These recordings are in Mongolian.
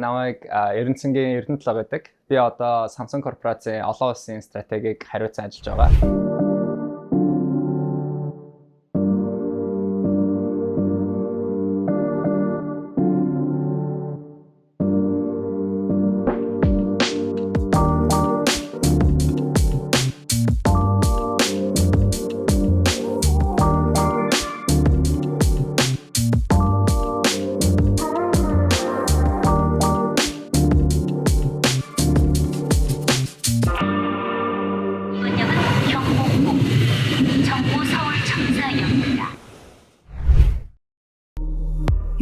намайг Эрдэнэцэнгийн Эрдэнэтлог гэдэг. Би одоо Samsung корпорацийн олон улсын стратегийг хариуцсан ажиллаж байгаа.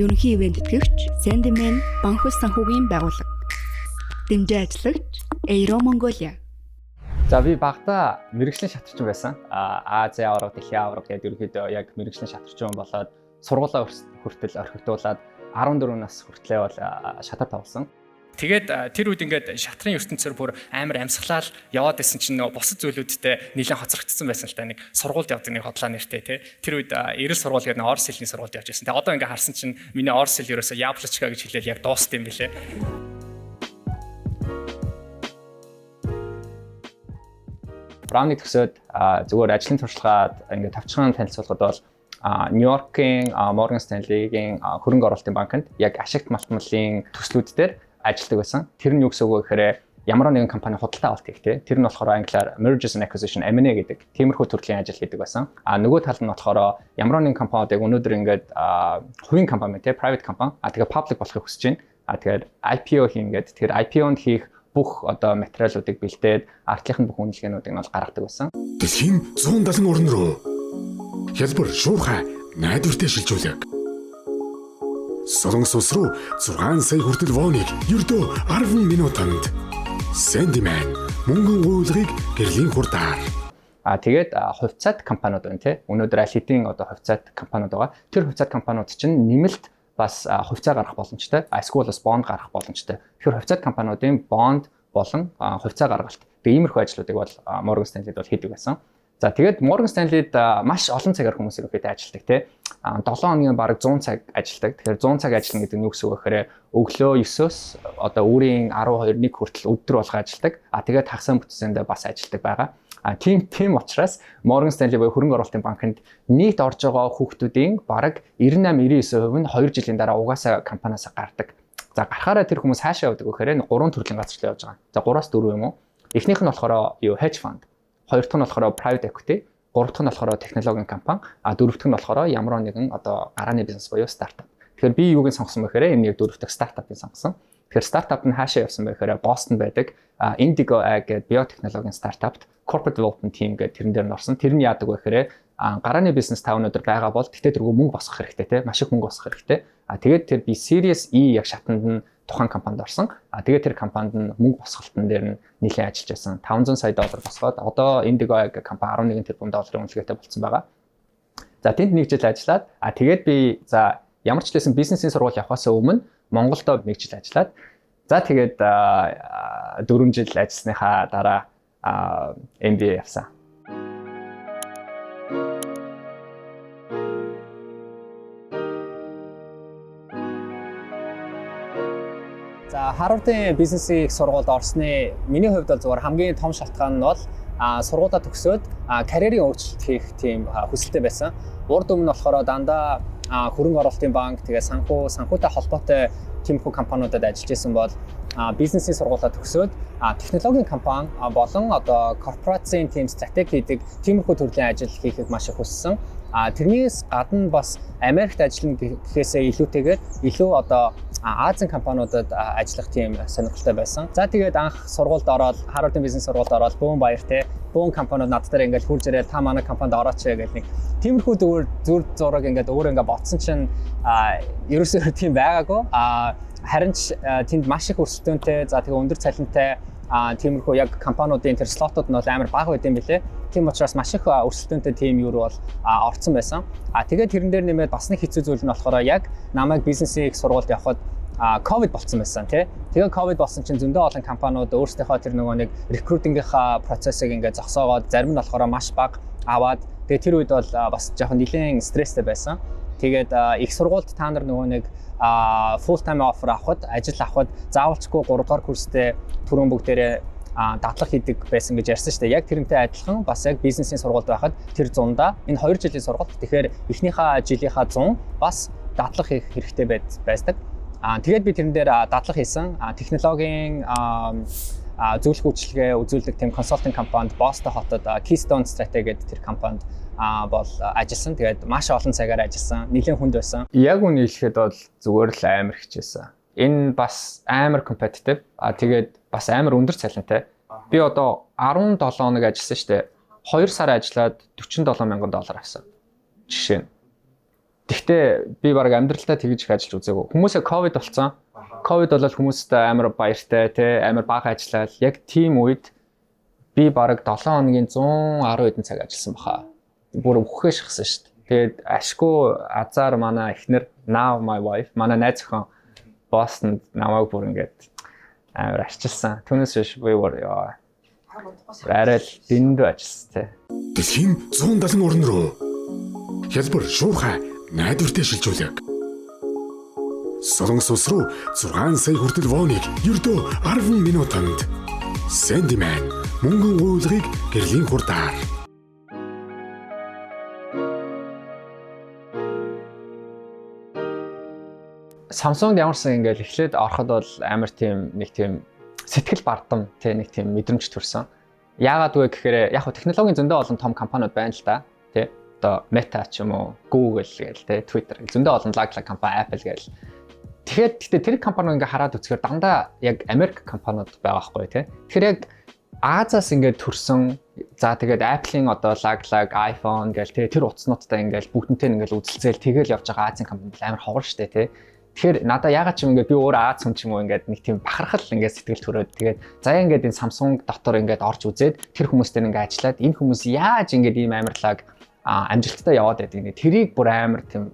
Ерөнхий ивент тэтгэгч Sandman банк ус санхүүгийн байгууллага. Дэмжээ ажиллагч Aero Mongolia. За би багада мэрэгжлийн шатарчин байсан. Ази авраг, дэлхийн авраг гэдэг ерөнхийдөө яг мэрэгжлийн шатарчин болоод сургуулаа хүртэл орхигдуулаад 14 нас хүртлээ бол шатар тавсан. Тэгээд тэр үед ингээд шатрын ертөнцөөр бүр амар амьсгалал яваад исэн чинь нөгөө бусад зүйлүүдтэй нэлээд хоцрогдсон байсан л та нэг сургуульд явдаг нэг хотлоо нэртэй тий. Тэр үед эрэл сургууль гэдэг нэг орос хэлний сургуульд явж байсан. Тэгээд одоо ингээд харсан чинь миний орос хэл ерөөсөө яблочка гэж хэлээл яг дууст юм билээ. Брауныг төгсөөд зүгээр ажлын туршлагаад ингээд тавчхан танилцуулгад бол Нью-Йоркийн Morgan Stanley-гийн хөрөнгө оруулалтын банкнд яг ашигт малтмалын төслүүд дээр ажилладаг байсан. Тэр нь юу гэсэн үг вэ гэхээр ямар нэгэн компани худалдаа авалт хийх тий. Тэр нь болохоор англиар mergers and acquisition M&A гэдэг тиймэрхүү төрлийн ажил хийдэг байсан. Нөгөө тал нь болохоор ямар нэгэн компаниудыг өнөөдөр ингээд хувийн компани тий private компани тэгээ public болохыг хүсэж байна. Тэгэхээр IPO хийнгээд тэр IPO-нд хийх бүх одоо материалуудыг бэлдээд артлынхын бүх үнэлгээнүүдийг нь бол гаргадаг байсан. Дэлхийн 170 орн руу хялбар шуурхай найдвартай шилжүүлэг. Солонгос улс руу 6 сая хүртэл воныг ердөө 10 минутанд. Sandman мөнгөн уулгыг гэрлийн хурдаар. Тэгээд хувьцаат компаниуд байна тий. Өнөөдөр аль хэдийн одоо хувьцаат компаниуд байгаа. Тэр хувьцаат компаниуд чинь нэмэлт бас хувьцаа гаргах боломжтой. Эсвэл бас бонд гаргах боломжтой. Тэгэхээр хувьцаат компаниудын бонд болон хувьцаа гаргалт. Тэгээ иймэрхүү ажлуудыг бол Morgan Stanley-д бол хийдэг байсан. За тэгээд Morgan Stanley-д маш олон цагаар хүмүүс ирээд ажилладаг тий. 7 хоногийн бараг 100 цаг ажилладаг. Тэгэхээр 100 цаг ажиллана гэдэг нь юу гэсэн үг вэ гэхээр өглөө 9-өөс одоо өөрийн 12-1 хүртэл өдөр болго ажилладаг. Тэгээд хагас бүтцээндээ бас ажилладаг байгаа. Тийм учраас Morgan Stanley буюу хөрөнгө оруулалтын банкнд нийт орж байгаа хүүхдүүдийн бараг 98-99% нь 2 жилийн дараа угаасаа компаниас гардаг. За гарахаараа тэр хүмүүс хаашаа явдаг вэ гэхээр 3 төрлийн газар л явж байгаа. За 3-аас 4 юм уу? Эхнийх нь болохоор hedge fund. Хоёр дахь нь болохоор private equity, гурав дахь нь болохоор технологийн компани, дөрөв дахь нь болохоор ямар нэгэн одоо гарааны бизнес буюу стартап. Тэгэхээр би юуг нь сонгосон бэ гэхээр энэ яг дөрөв дахь стартапыг сонгосон. Тэгэхээр стартап нь хаашаа явсан бэ гэхээр Бостон байдаг Indigo Ag гэдэг биотехнологийн стартапт corporate development team гэдэг тэрэн дээр нь орсон. Тэр нь яадаг вэ гэхээр гарааны бизнес та өнөөдөр байгаа бол тэгтээ тэргүй мөнгө босгох хэрэгтэй те маш их мөнгө босгох хэрэгтэй. Тэгээд тэр би Series E яг шатанд нь тухайн компанид орсон. Тэгээд тэр компанид нь мөнгө босголтон дээр нь нэлээд ажиллаж байсан. $500 сая босгоод одоо Indigo Ag компани 11 тэрбум долларын үнэлгээтэй болсон байгаа. За тэнд нэг жил ажиллаад тэгээд би за ямар ч лсэн бизнесийн сургууль явахаас өмнө Монголдо нэг жил ажиллаад за тэгээд 4 жил ажилласныхаа дараа MBA явсан. За Harvard-ийн бизнесийн сургуульд орсны миний хувьд бол зөвхөн хамгийн том шалтгаан нь бол сургуулаа төгсөөд карьерийн өөрчлөлт хийх тийм хүсэлтэй байсан. Урд өмнө болохоор дандаа хөрөнгө оруулалтын банк тэгээ санхүүтэй холбоотой тиймэрхүү компаниудад ажиллаж исэн бол бизнесийн сургуулаа төгсөөд технологийн компани болон одоо корпорацийн тийм стратеги хийдэг тиймэрхүү төрлийн ажил хийхийг маш их хүссэн. Тэрнээс гадна бас Америкт ажиллана гэхээсээ илүүтэйгээр илүү одоо Азийн компаниудад ажиллах тийм сонирхолтой байсан. За тэгээд анх сургуульд ороод Harvard-ийн бизнес сургуульд ороод бөөн баяр те бөөн компаниуд над дээр ингээд хурж ирээд та манай компанид орооч гэх нэг тиймэрхүү зүр зураг ингээд өөр ингээд бодсон чинь ерөөсөө тийм байгаагүй. Харин ч тэнд маш их өрсөлдөөнтэй за тэгээ өндөр цалинтай тиймэрхүү яг компаниудын тэр слотууд нь бол амар бага байд юм билэ. Тийм учраас маш их өрсөлдөөнтэй тим юу бол орцсон байсан. Тэгээд тэрэн дээр нэмээд бас нэг хэцүү зүйл нь болохоор яг намайг бизнесийн их сургуульд явхад ковид болсон байсан тий. Тэгээ ковид болсон чинь зөндөө олон компаниуд өөрсдийнхөө тэр нөгөө нэг рекрутингийнхаа процессыг ингээд зогсоогоод зарим нь болохоор маш бага аваад тэгээ тэр үед бол бас жоохон нэлээд стресстэй байсан. Тэгээд их сургуульд та нар нөгөө нэг full time offer авахд ажил авахд заавалчгүй 3 дугаар курстэй түрүүн бүгдээрээ дадлага хийдэг байсан гэж ярьсан шүү дээ. Яг тэрнтэй адилхан бас яг бизнесийн сургуульд байхад тэр 100-да энэ 2 жилийн сургууль. Тэгэхээр эхнийхээ жилийнхаа 100 бас дадлага хийх хэрэгтэй байдаг. Тэгээд би тэрэн дээр дадлага хийсэн. Технологийн зөвлөх үйлчилгээ үзүүлдэг тэм консалтинг компанид Boston хотод Keystone Strategy гэдэг тэр компанид бол ажилласан. Тэгээд маш олон цагаар ажилласан. Нэлээд хүнд байсан. Яг үнийг хэлэхэд бол зүгээр л амар хичээсэн. Энэ бас амар competitive. Тэгээд бас амар өндөр цалинтай. Би одоо 17 хоног ажилласан шүү дээ. 2 сар ажиллаад $47,000 авсан. Жишээ нь. Тэгтээ би баг амьдралдаа тэгж их ажиллаж үзээгүй. Хүмүүсээ ковид болсон. Ковид болол хүмүүстээ амар баяртай тий амар бага ажиллаад яг тийм үед би баг 7 хоногийн 110 хэдэн цаг ажилласан баха. Бүр өвхөө шахсан шүү дээ. Тэгээд ашгүй азар манай эхнэр now my wife манай найз охин Boston намайг бүр ингээд амар арчилсан. Түүнээс биш би бүр яа. Арай л дэндүү ажилласан тий. Дэлхийн 170 орн руу хялбар шуурхай найдвартай шилжүүлэг. Солонгос улс руу 6 сая хүртэл воныг ердөө 10 минутанд. Sandyman мөнгөн уулгыг гэрлийн хурдаар. Samsung ямарсан ингээл эхлээд ороход бол амар тийм нэг тийм сэтгэл бардам тий нэг тийм мэдрэмж төрсөн. Яагаад вэ гэхээр яг хөө технологийн зөндөө олон том компаниуд байна л да тий. Одоо Meta ч юм уу, Google гээл тий, Twitter зөндөө олон лаглаг компани, Apple гээл. Тэгэхээр тэр компаниуд ингээ хараад үзэхээр дандаа яг Америк компаниуд байгаа байхгүй тий. Тэгэхээр яг Азиас ингээд төрсөн. За тэгээд Apple-ийн одоо лаглаг iPhone гээл тий тэр утаснуудтай ингээл бүгднтэй ингээл үзэлцээл тэгэл явж байгаа Азийн компани амар ховор штэ тий. Тэгэхээр надаа ягаад ч юм ингээд би өөр Аз хүн ч юм уу ингээд нэг тийм бахархал ингээд сэтгэл төрөөд тэгээд заяа ингээд энэ Samsung дотор ингээд орж үзээд тэр хүмүүстэй ингээд ажиллаад энэ хүмүүс яаж ингээд ийм амарлаг амжилттай яваад байдаг нэг тэрийг бүр амар тийм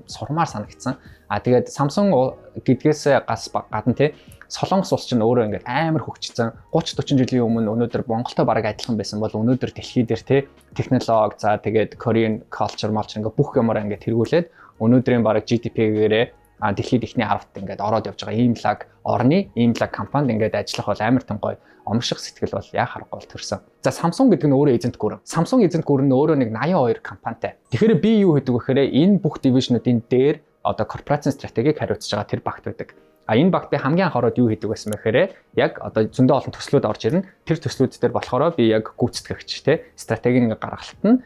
сурмаар санагдсан. Тэгээд Samsung гэдгээс гадна тий Солонгос улс чинь өөрөө ингээд амар хөгжсөн. 30-40 жилийн өмнө өнөөдөр Монголтой бараг адилхан байсан бол өнөөдөр дэлхий дээр тий технологи за тэгээд Korean culture малч ингээд бүх юмараа ингээд тэргүүлээд өнөөдрийн бараг GDP-гээрээ дэлхийд ихний 10-т ингээд ороод явж байгаа ийм лаг орны ийм лаг компанид ингээд ажиллах бол амар том гоё омших сэтгэл бол яа харахгүй бол төрсөн. За Samsung гэдэг нь өөрөө эзэнт гүрэн. Samsung эзэнт гүрэн нь өөрөө нэг 82 компанитай. Тэгэхээр би юу хийдэг вэ гэхээр энэ бүх дивижнуудын дээр одоо корпорацийн стратегийг хариуцж байгаа тэр багт байдаг. Энэ багт би хамгийн анх ороод юу хийдэг байсан бэ гэхээр яг одоо зөндөө олон төслүүд орж ирнэ. Тэр төслүүд дээр болохоор би яг гүйцэтгэгч те стратегийн гаргалтад нь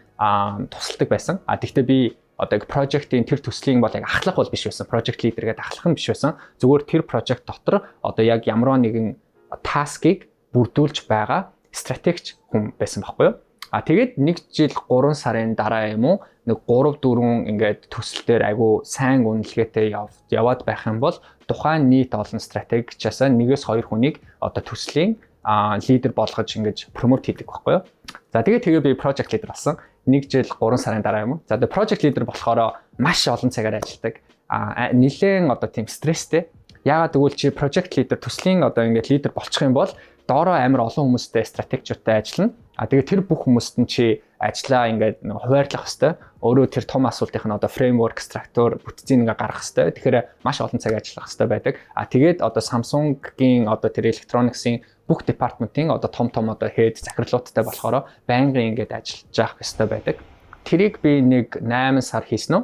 тусалдаг байсан. Тэгвэл би одоо яг project-ийн тэр төслийн бол яг ахлах бол биш байсан. Project leader гэдэг ахлах нь биш байсан. Зүгээр тэр project дотор одоо яг ямар нэгэн task-ыг бүрдүүлж байгаа стратегч хүн байсан байхгүй юу? Тэгээд 1 жил 3 сарын дараа юм уу нэг 3-4 ингээд төсөл дээр айгүй сайн үнэлгээтэй яваад байх юм бол тухайн нийт олон стратегчаас 1-2 хүнийг одоо төслийн лидер болгож ингэж промот хийдэг байхгүй юу? За тэгээ би project leader болсон. 1 жил 3 сарын дараа юм уу? За тэгээ project leader болохоор маш олон цагаар ажилладаг. Нилээн одоо тийм стресстэй. Яагаад гэвэл чи project leader төслийн одоо ингээд лидер болчих юм бол доороо амар олон хүмүүстэй стратегчуудтай ажиллана. Тэгээ тэр бүх хүмүүст нь чи ажиллаа ингээд хуваарлах хэвээр. Өөрөө тэр том асуултын нь одоо framework, structure бүтцийг ингээд гаргах хэвээр. Тэгэхээр маш олон цаг ажиллах хэвээр байдаг. Тэгээд одоо Samsung-гийн одоо тэр electronics-ийн бүх департаментын одоо том одоо head захирлуудтай болохоор байнгын ингээд ажиллаж явах хэвээр байдаг. Тэрийг би нэг 8 сар хийсэн үү?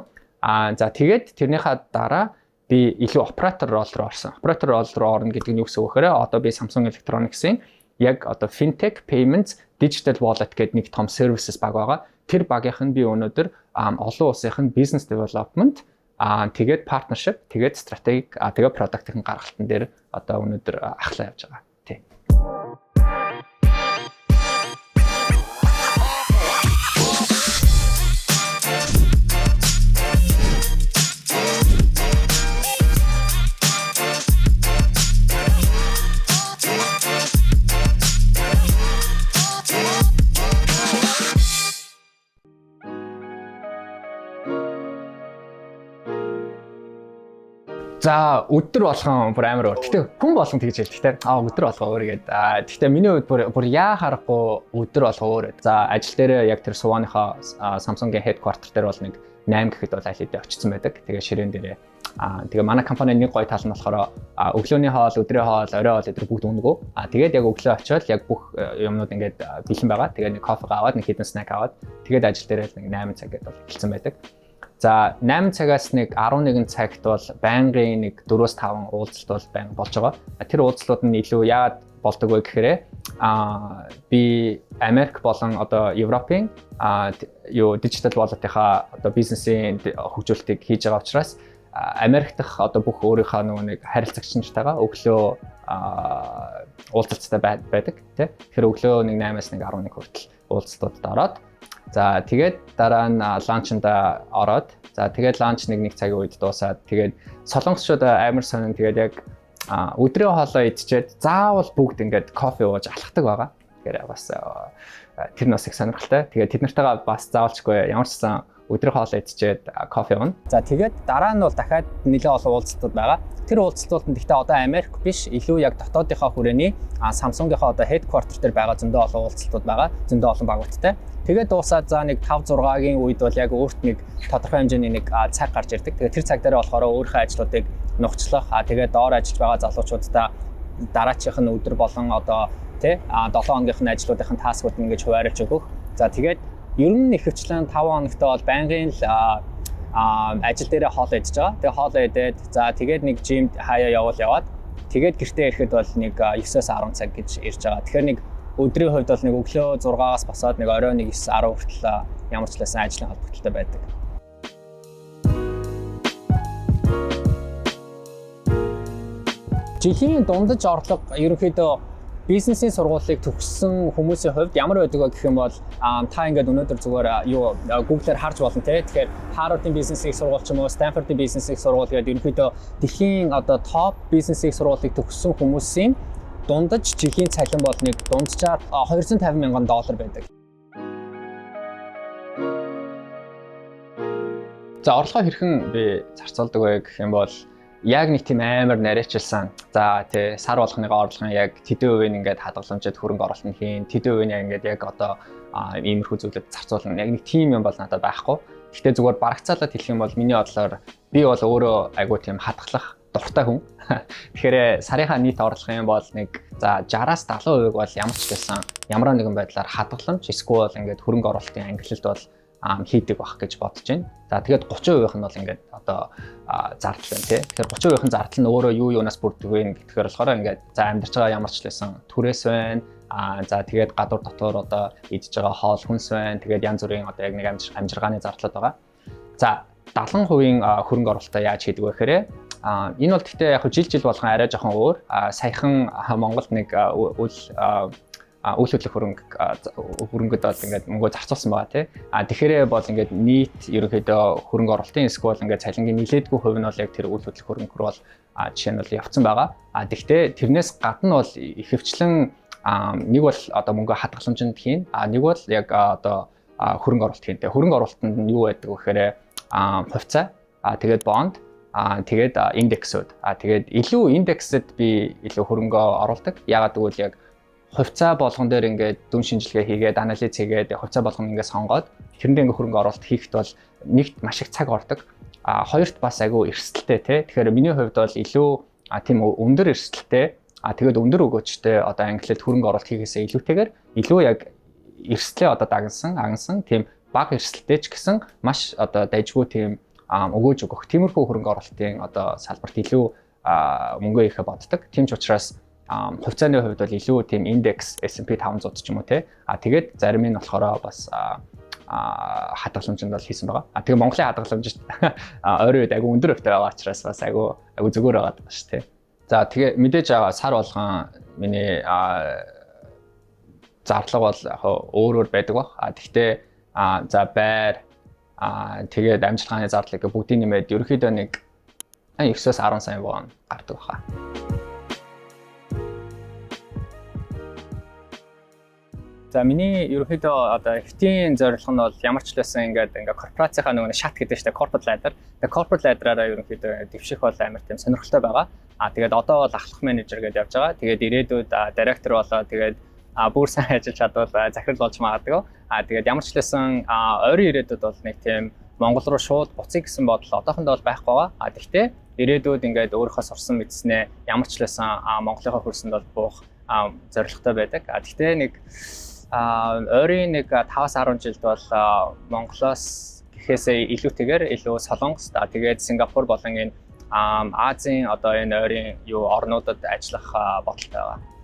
За тэгээд тэрнийхээ дараа би илүү оператор рол руу орсон. Оператор рол руу орно гэдэг нь юу гэсэн үг вэ? Одоо би Samsung Electronics-ийн яг одоо fintech, payments, digital wallet гэдэг нэг том services баг байгаа. Тэр багийнх нь би өнөөдөр олон улсынх нь business development, тэгээд partnership, тэгээд стратеги, тэгээд product-ийн гаргалтын дээр одоо өнөөдөр ахлаа явж байгаа. Тий. За өдөр болгон бүр амар өөр. Гэтэ хүн болгон тэгж хэлдэг те. Өдөр болгоо өөр гэдэг. Гэтэ миний хувьд бүр яа харахгүй өдөр болгоо өөр. За ажил дээр яг тэр сувааныхаа Samsung-ийн headquarter дээр бол нэг 8 гэхэд бол аль хэдийн очсон байдаг. Тэгээ ширээн дээрээ тэгээ манай компанийн нэг гоё тал нь болохоор өглөөний хоол, өдрийн хоол, орой хоол эдгээр бүгд өнгөө. Тэгээд яг өглөө очиод яг бүх юмнууд ингээд бэлэн байгаа. Тэгээд нэг кофе аваад, нэг хідэн снэк аваад тэгээд ажил дээрээ нэг 8 цаг гэдээ бол эхэлсэн байдаг. За 8 цагаас нэг 11 цагт бол байнгын нэг 4-5 уулзалт бол байнга болж байгаа. Тэр уулзлууд нь илүү яагаад болдог вэ гэхээр би Америк болон одоо Европын дижитал wallet-ийнхаа одоо бизнесийн хөгжүүлэлтийг хийж байгаа учраас Америк дахь одоо бүх өөрийнхөө нэг харилцагчнартайгаа өглөө уулзалттай байдаг тий. Тэгэхээр өглөө нэг 8-аас нэг 11 хүртэл уулзалтууд ороод за тэгээд дараа нь ланчнда ороод за тэгээд ланч нэг цагийн үед дуусаад тэгээд солонгосчууд амар сонин тэгээд яг өдрийн хоолоо идчихэд заавал бүгд ингээд кофе ууж алхдаг байгаа. Тэгэхээр бас тэр нь бас их сонирхолтой. Тэгээд тэд нартайгаа бас заавалчгүй ямар ч сан өдрийн хоолоо идчихэд кофе ууна. За тэгээд дараа нь бол дахиад нэлээд олон уулзалтууд байгаа. Тэр уулзалтууд нь гэхдээ одоо Америк биш, илүү яг дотоодынхаа хүрээний Samsung-ийнхаа одоо headquarter дээр байгаа зөндөө олон уулзалтууд байгаа. Зөндөө олон багуудтай. Тэгээд дуусаад за нэг 5-6-гийн үед бол яг өөрт нэг тодорхой хэмжээний нэг цаг гарч ирдэг. Тэгээд тэр цаг дээр болохоор өөрийнхөө ажлуудыг нухацлах, тэгээд доор ажиллаж байгаа залуучуудаа дараачих нь өдөр болон одоо тий 7 хоногийнхын ажлуудын таскууд ингэж хуваарлж өгөх. За тэгээд ер нь ихэвчлэн 5 хоногтой бол байнгын л ажил дээрээ хоол идэж байгаа. Тэгээ хоол идээд за тэгээд нэг жимд хаяа яваад тэгээд гэртээ ирэхэд бол нэг 9-10 цаг гэж ирж байгаа. Тэгэхээр нэг өдрийн хувьд бол нэг өглөө 6-аас босоод нэг орой 9-10 хүртэл ямар ч лсэн ажлын холбогдолтой байдаг. Жилийн дундаж орлого ерөнхийдөө бизнесийн сургуулийг төгссөн хүмүүсийн хувьд ямар байдаг вэ гэх юм бол та ингээд өнөөдөр зүгээр Google-аар харж болно те. Тэгэхээр Harvard-ийн бизнесийн сургууль ч юм уу, Stanford-ийн бизнесийн сургууль гэдэг ерөнхийдөө дэлхийн одоо топ бизнесийн сургуулийг төгссөн хүмүүсийн дундаж жилийн цалин бол нэг дунджаар $250,000 байдаг. За орлогоо хэрхэн би зарцуулдаг вэ гэх юм бол яг нэг тийм амар нарийчилсан. За тий сар болгоныхоо орлогын яг тэдэн хувийг ингээд хадгаламжид хөрөнгө оруулалт нь хийн. Тэдэн хувийг ингээд яг одоо иймэрхүү зүйлүүд зарцуулна. Яг нэг тийм юм бол надад байхгүй. Гэхдээ зүгээр барагцаалаад хэлэх юм бол миний бодлоор би бол өөрөө айгуу тийм хадгалах дуртай хүн. Тэгэхээр сарынхаа нийт орлогын бол нэг за 60-аас 70% бол ямар ч байсан ямар нэгэн байдлаар хадгаламж эсвэл ингээд хөрөнгө оруулалтын ангилалд бол хийдэг байх гэж бодож байна. За тэгээд 30% нь бол ингээд одоо зардал байна тий. Тэгэхээр 30% зардал нь өөрөө юу юунаас бүрддэг вэ гэхээр болохоор ингээд за амьдарч байгаа ямар ч лсэн түрээс байна. За тэгээд гадуур дотор одоо идж байгаа хоол хүнс байна. Тэгээд янз бүрийн одоо яг нэг амжиргааны зардлууд байгаа. За 70% хөрөнгө оруулалтаа яаж хийдэг вэ гэхээр энэ бол гэхдээ яг жил болгон арай жоохон өөр. Саяхан Монголд нэг үйл хөдлөх хөрөнгөд бол ингээд мөнгө зарцуулсан байгаа тий. Тэгэхээр бол ингээд нийт ерөнхийдөө хөрөнгө оруулалтын эсвэл ингээд цалингийн нэлээдгүй хувь нь бол яг тэр үйл хөдлөх хөрөнгө рүү бол жишээ нь бол явцсан байгаа. Тэгэхдээ тэрнээс гадна бол ихэвчлэн нэг бол одоо мөнгө хадгаламжинд хийн. Нэг бол яг одоо хөрөнгө оруулалт хийнтэй. Хөрөнгө оруулалтанд нь юу байдаг вэ гэхээр хувьцаа, тэгээд бонд, тэгээд индексүүд. Тэгээд илүү индексэд би илүү хөрөнгө оруулдаг. Ягаад гэвэл яг хувьцаа болгон дээр ингээд дүн шинжилгээ хийгээд анализ хийгээд хувьцаа болгон ингээд сонгоод тэрэндээ ингээд хөрөнгө оруулалт хийхэд бол нэгт маш их цаг ордог. Хоёрт бас айгүй эрсдэлтэй тий. Тэгэхээр миний хувьд бол илүү тийм өндөр эрсдэлтэй тэгээд өндөр өгөөчтэй одоо ангилалд хөрөнгө оруулалт хийхээсээ илүүтэйгээр илүү яг эрсдлээ одоо агнсан тийм бага эрсдэлтэй ч гэсэн маш одоо дайжгүй тийм өгөөж өгөх тиймэрхүү хөрөнгө оруулалтын одоо салбарт илүү мөнгө ихэ боддог. Тийм ч учраас хувьцааны хувьд бол илүү тийм индекс S&P 500 ч юм уу те. Тэгээд зарим нь болохоор бас хадгаламжинд бол хийсэн байгаа. Тэгээ Монголын хадгаламж ойрын үед айгүй өндөр хувьтай байгаа учраас бас айгүй зүгээр байгаа даа шүү те. За тэгээ мэдээж сар болгон миний зарлага бол яг өөрөөр байдаг баг. Гэхдээ за байр тэгээд амжилтгааны зардлыг бүгдийг нэмээд ерөнхийдөө нэг 9-10 сая вон гардаг баха. За миний ерөнхийдөө одоо ихтийн зорилго нь бол ямар ч лсэн ингээд корпорацийнхаа нөгөө шат гэдэг чинь corporate ladder. Тэгээ corporate ladder-аараа ерөнхийдөө дэвших бол амар тийм сонирхолтой байгаа. Тэгээд одоо бол ахлах менежер гэдээ явж байгаа. Тэгээд ирээдүйд директор болоо тэгээд бүр сайн ажиллаж чадвал захирал болж магадгүй. Тэгээд ямар ч лсэн ойрын ирээдүйд бол нэг тийм Монгол руу шууд буцъя гэсэн бодол одоохондоо бол байхгүй байгаа. Гэхдээ ирээдүйд ингээд өөрийнхөө сурсан мэдснээ ямар ч лсэн Монголынхаа хөрсөнд бол буух зорилготой байдаг. Гэхдээ нэг ойрын нэг 5-10 жилд бол Монголоос гэхээсээ илүүтэйгээр илүү Солонгос тэгээд Сингапур болон энэ Азийн одоо энэ ойрын орнуудад ажиллах бодолтой байгаа.